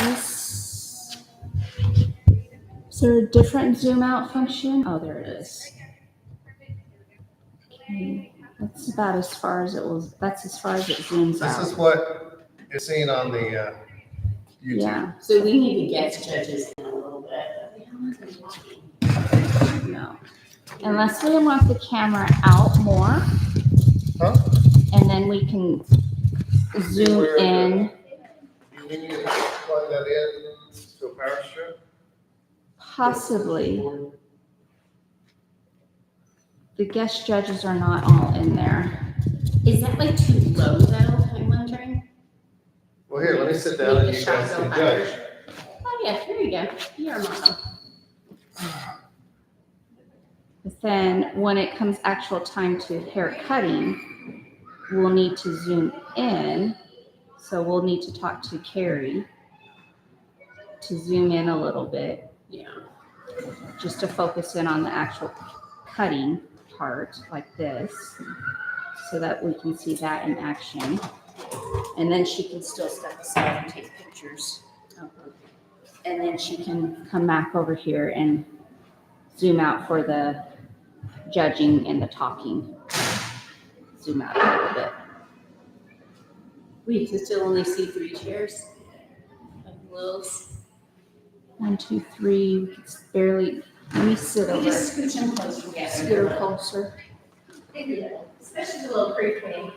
Is there a different zoom out function? Oh, there it is. Okay. That's about as far as it will. That's as far as it zooms out. This is what is seen on the YouTube. Yeah. So we need to get judges in a little bit. No. Unless we want the camera out more, Huh? and then we can zoom in. You need to plug that in to a power strip? Possibly. The guest judges are not all in there. Is that like too low though, I'm wondering? Well, here, let me sit down and you guys can judge. Oh yeah, here you go. You're a model. But then when it comes actual time to hair cutting, we'll need to zoom in. So we'll need to talk to Carrie to zoom in a little bit. Yeah. Just to focus in on the actual cutting part like this so that we can see that in action. And then she can still step aside and take pictures. And then she can come back over here and zoom out for the judging and the talking. Zoom out a little bit. We can still only see 3 chairs. Like Will's. 1, 2, 3. We can barely. Let me sit We over. just scooch them close together. Scoot her closer. Especially the little pre-K.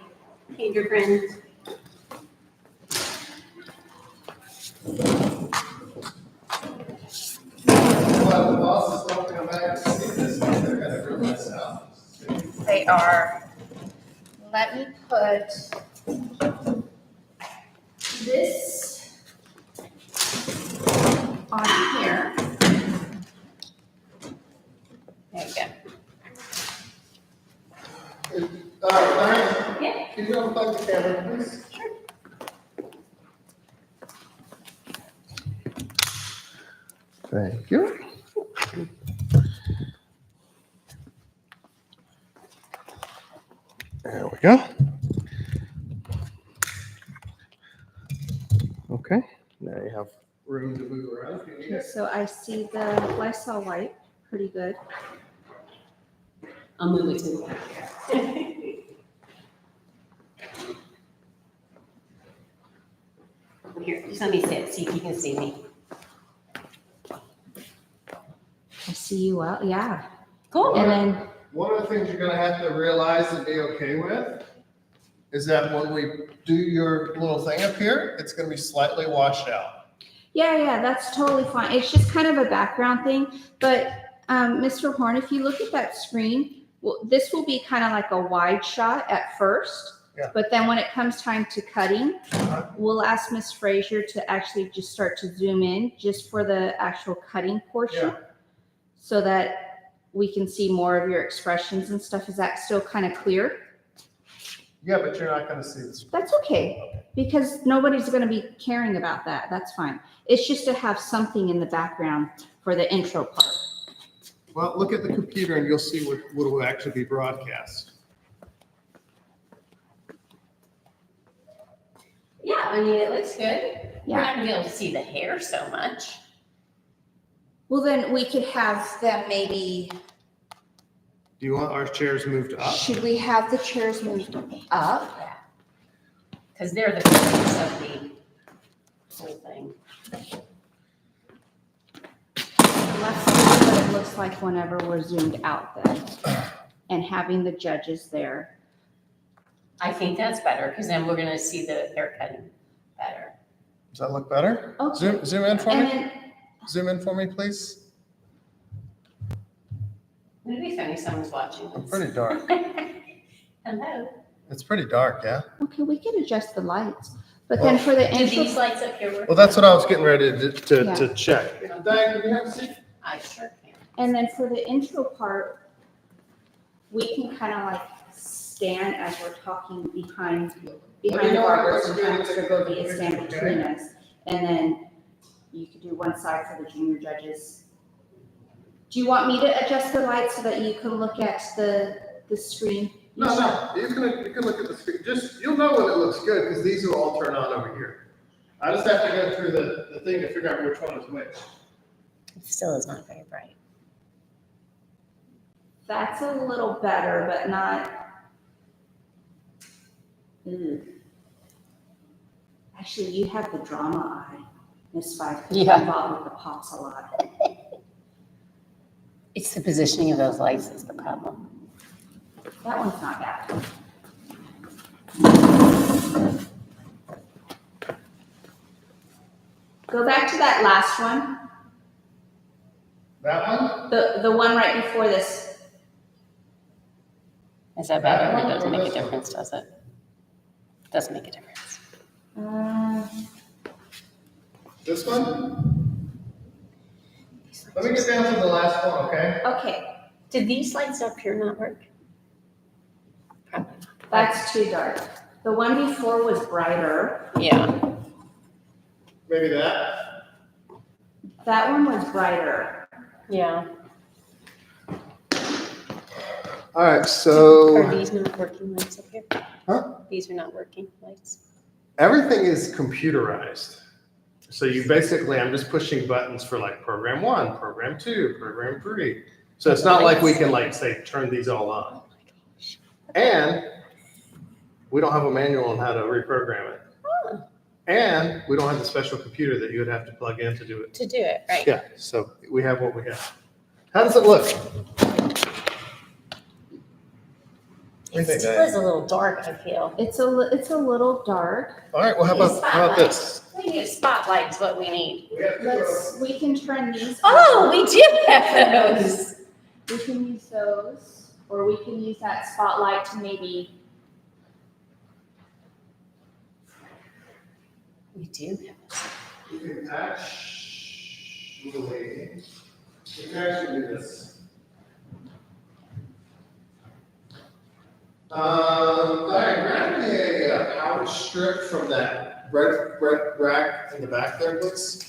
Hey, your friend. Well, the boss is talking about to see this, they're gonna rip this out. They are. Let me put this on here. There you go. Diane, Yeah. can you unplug the camera, please? Thank you. There we go. Okay, now you have room to move around if you need Okay, it. so I see the Lysol wipe, pretty good. I'll move it to the back. Here, just let me sit, see if you can see me. I see you well, yeah. Cool. And then, One of the things you're gonna have to realize and be okay with is that when we do your little thing up here, it's gonna be slightly washed out. yeah, that's totally fine. It's just kind of a background thing. But Mr. Horn, if you look at that screen, well, this will be kind of like a wide shot at first. Yeah. But then when it comes time to cutting, Uh-huh. we'll ask Miss Frazier to actually just start to zoom in just for the actual cutting portion. Yeah. So that we can see more of your expressions and stuff. Is that still kind of clear? Yeah, but you're not gonna see this. That's okay, because nobody's going to be caring about that. That's fine. It's just to have something in the background for the intro part. Well, look at the computer and you'll see what will actually be broadcast. Yeah, I mean, it looks good. We're Yeah. not gonna be able to see the hair so much. Well, then we could have them maybe, Do you want our chairs moved up? should we have the chairs moved up? Because they're the focus of the whole thing. Let's see what it looks like whenever we're zoomed out then. And having the judges there. I think that's better, because then we're gonna see the hair cutting better. Does that look better? Okay. Zoom in for And me. then, Zoom in for me, please. It'd be funny if someone's watching I'm this. pretty dark. Hello. It's pretty dark, yeah? okay, we could adjust the lights, but then for the Do intro, these lights up here work? Well, that's what I was getting ready to Yeah. check. Diane, can you have a seat? I sure can. and then for the intro part, we can kind of like stand as we're talking behind Barbara, sometimes there'll be a stand between us. And then you could do one side for the junior judges. Do you want me to adjust the lights so that you can look at the screen? No, you can look at the screen. Just, you'll know when it looks good because these will all turn on over here. I just have to go through the thing to figure out which one is which. It still is not very bright. That's a little better, but not. Actually, you have the drama eye, Miss Five. Yeah. Involved with the pops a lot. It's the positioning of those lights is the problem. That one's not bad. Go back to that last one, That one? the one right before this. Is that better? It doesn't make a difference, does it? Doesn't make a difference. This one? Let me get down to the last one, okay? Okay, Did these lights up here not work? Probably not. that's too dark. The one before was brighter. Yeah. Maybe that? That one was brighter. Yeah. All right, Are so these not working lights up here? Huh? These are not working lights. everything is computerized. So you basically, I'm just pushing buttons for like program 1, program 2, program 3. So it's not like we can like say, turn these all on. And we don't have a manual on how to reprogram it. Oh. And we don't have the special computer that you would have to plug in to do it. To do it, right? Yeah, so we have what we have. How does it look? It still is a little dark, I feel. It's a little dark. All right, well, how about this? We need a spotlight is what we need. We can turn these. Oh, we do have those. We can use those, or we can use that spotlight to maybe. We do have those. You can actually do this. Grab me a pouch strip from that red rack in the back there, please.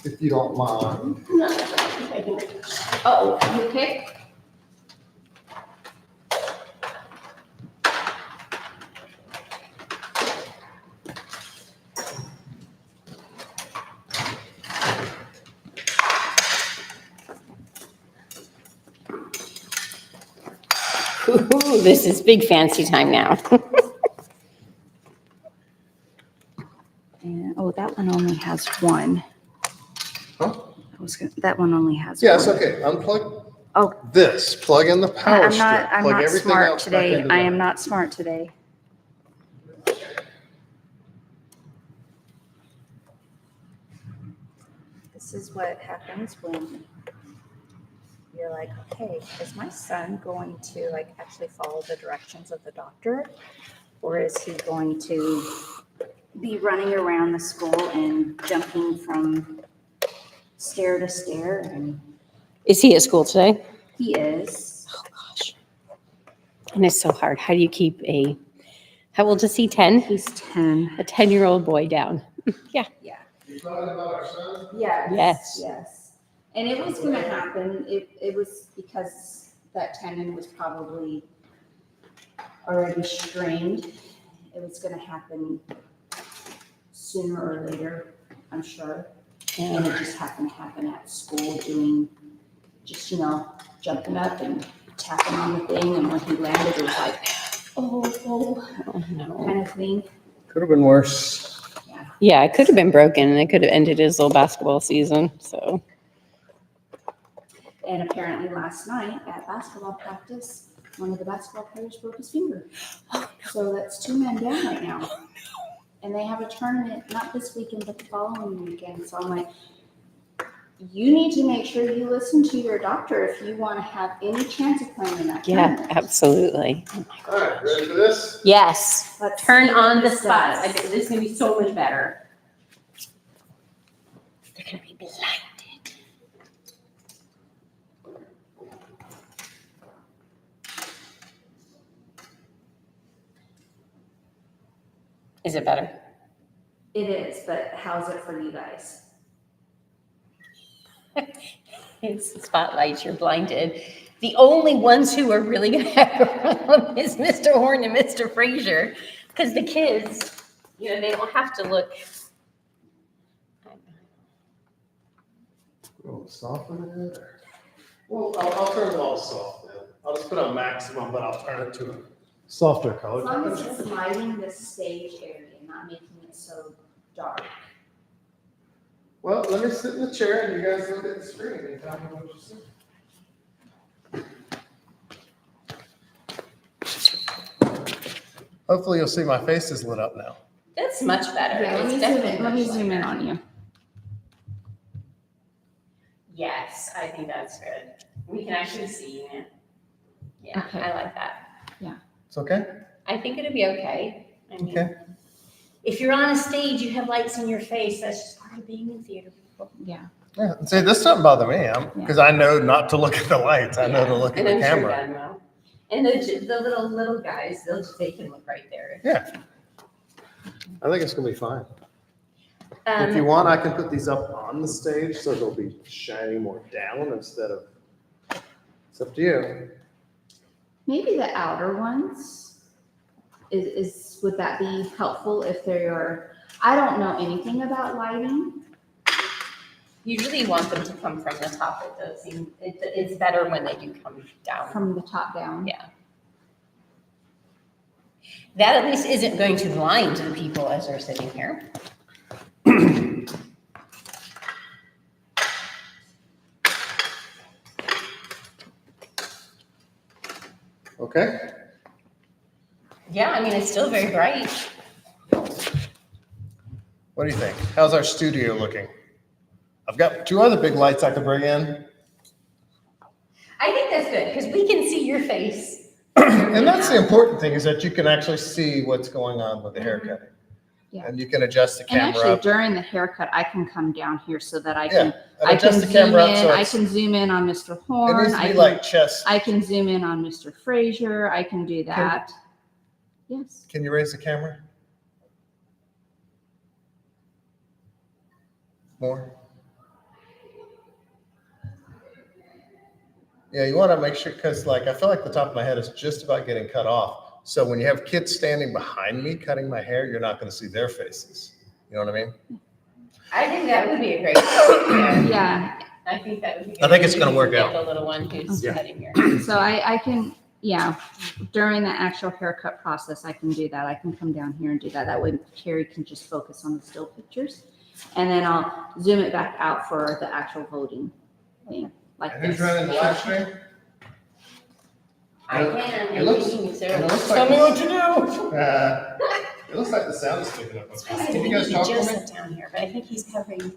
If you don't mind. Oh, you okay? Ooh, this is big fancy time now. And, oh, that one only has one. Huh? That one only has. Yeah, it's one. okay. Unplug Oh. this, plug in the power strip, I'm plug not everything smart else back today. into I that. am not smart today. This is what happens when you're like, okay, is my son going to like actually follow the directions of the doctor? Or is he going to be running around the school and jumping from stair to stair? And Is he at school today? he is. Oh, gosh. And it's so hard. How do you keep how old is he, 10? He's 10. A 10-year-old boy down. Yeah. Yeah. You talking about our son? Yes. Yes. Yes. And it was gonna happen. It was because that tendon was probably already strained. It was gonna happen sooner or later, I'm sure. And Yeah. it just happened to happen at school doing, just, jumping up and tapping on the thing. And when he landed, it was like, oh, Oh, no. kind of thing. Could have been worse. Yeah, it could have been broken and it could have ended his little basketball season. So, And apparently last night at basketball practice, one of the basketball players broke his finger. So that's 2 men down right now. And they have a tournament, not this weekend, but the following weekend. So I'm like, you need to make sure you listen to your doctor if you want to have any chance of playing in that yeah, tournament. absolutely. All right, ready for this? Yes. Let's Turn see what on the this spots. I does. bet this is going to be so much better. They're going to be blinded. Is it better? It is, but how's it for you guys? It's the spotlights, you're blinded. The only ones who are really going to have a problem is Mr. Horn and Mr. Frazier. Because the kids, they don't have to look. Oh, soften it. Well, I'll turn it all soft then. I'll just put on maximum, but I'll turn it to a softer color. As long as it's lighting the stage area, not making it so dark. Well, let me sit in the chair and you guys look at the screen and tell me what you see. Hopefully you'll see my face is lit up now. That's much better. Yeah, It's let me zoom definitely in, let me much zoom in lighter. on you. Yes, I think that's good. We can actually see you. Yeah, Okay. I like that. It's okay? I think it'll be okay. I mean, Okay. if you're on a stage, you have lights in your face. That's just part of being in theater. Yeah. Yeah, and see, this doesn't bother me, because I know not to look at the lights. I know to look at And the I'm sure camera. Dan will. And the little guys, they can look right there. Yeah. I think it's gonna be fine. Um, If you want, I can put these up on the stage so they'll be shining more down instead of, it's up to you. Maybe the outer ones would that be helpful if they are, I don't know anything about lighting. Usually you want them to come from the top. It does seem, it's better when they do come down. From the top down. Yeah. That at least isn't going to blind the people as they're sitting here. Okay? Yeah, I mean, it's still very bright. What do you think? How's our studio looking? I've got 2 other big lights I could bring in. I think that's good because we can see your face. And that's the important thing, is that you can actually see what's going on with the haircutting. Yeah. And you can adjust the And camera actually up. during the haircut, I can come down here so that I Yeah, can, and I can adjust the zoom camera up so in, I it's, can zoom in on Mr. it Horn. needs to I be can, like chest. I can zoom in on Mr. Frazier. I can do that. Yes. Can you raise the camera? More? Yeah, you want to make sure, because I feel like the top of my head is just about getting cut off. So when you have kids standing behind me cutting my hair, you're not going to see their faces. You know what I mean? I think that would be a great idea. Yeah. I think that would be. I think it's gonna work Get out. The little one who's Yeah. cutting your. So I can, yeah, during the actual haircut process, I can do that. I can come down here and do that. That way Carrie can just focus on the still pictures. And then I'll zoom it back out for the actual voting thing, like And who's this. running the live stream? I can. It looks- Sarah, it looks tell like me this. what to do. It looks like the sound is picking up. I Can you guys talk to me? Joseph down here, but I think he's covering.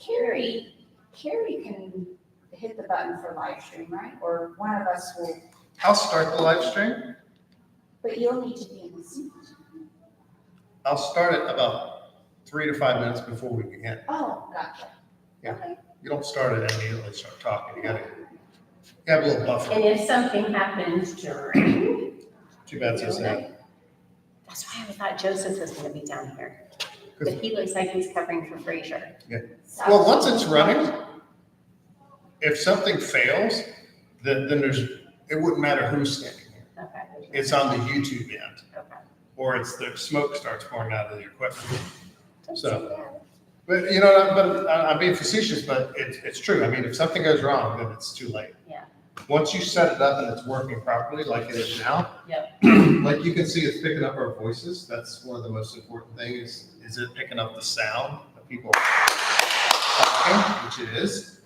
Carrie can hit the button for live stream, right? Or one of us will, I'll start the live stream. but you'll need to be in the seat. I'll start it about 3 to 5 minutes before we begin. Oh, gotcha. Yeah. Okay. You don't start it immediately, start talking. You gotta have a little buffer. And if something happens during. Too bad so sad. That's why I thought Joseph was gonna be down here. But he looks like he's covering for Frazier. Well, once it's running, if something fails, then it wouldn't matter who's standing here. Okay. It's on the YouTube end, Okay. or it's the smoke starts pouring out of the equipment. Don't So- say that. But, I'm being facetious, but it's true. I mean, if something goes wrong, then it's too late. Yeah. Once you set it up and it's working properly like it is now. Yep. Like you can see it's picking up our voices. That's one of the most important things, is it picking up the sound of people talking, which it is.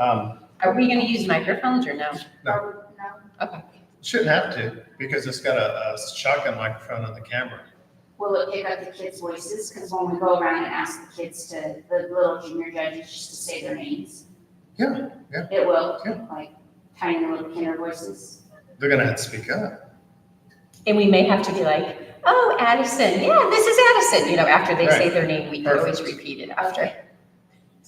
Are we gonna use microphones or no? No. Okay. Shouldn't have to, because it's got a shotgun microphone on the camera. Will it pick up the kids' voices? Because when we go around and ask the kids the little junior judges just to say their names. Yeah, yeah. It will, Yeah. like tiny little kinder voices. They're gonna have to speak up. And we may have to be like, oh, Addison, yeah, this is Addison, after they say Right. their name, we can always Perfect. repeat it after.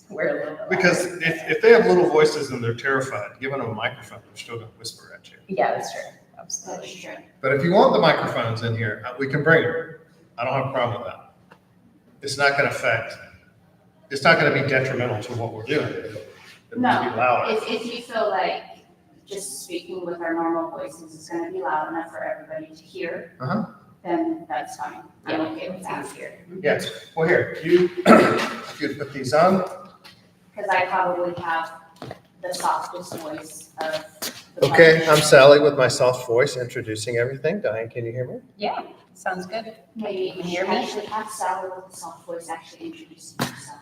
We're a little bit Because louder. if they have little voices and they're terrified, giving them a microphone, they're still gonna whisper at you. Yeah, that's true, That's absolutely. true. But if you want the microphones in here, we can bring them. I don't have a problem with that. It's not gonna be detrimental to what we're doing. It'll be No, louder. if you feel like just speaking with our normal voices is gonna be loud enough for everybody to hear, Uh-huh. then that's fine. I'm Yeah, okay with it's that. easier. Yes, well, here, you, if you put these on, Because I probably have the softest voice of the okay, bunch. I'm Sally with my soft voice introducing everything. Diane, can you hear me? Yeah, sounds good. Maybe Can you hear me? actually have Sally with the soft voice actually introduce herself.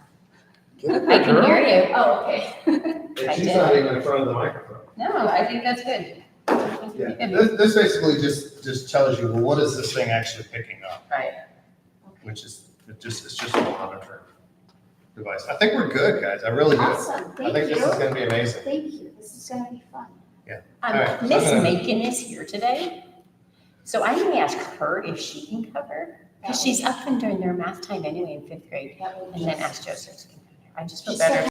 I can hear you. Oh, okay. And I she's did. not even in front of the microphone. No, I think that's good. Yeah, this basically just tells you, well, what is this thing actually picking up? Right. Which is, it's just a monitor device. I think we're good, guys. I really do. Awesome, I thank think this is you. gonna be amazing. Thank you, this is gonna be fun. Alright, Miss so I'm gonna- Macon is here today. So I may ask her if she can cover, because she's up and during their math time anyway in 5th grade. That would And then just- ask Joseph to come. I just feel She better. said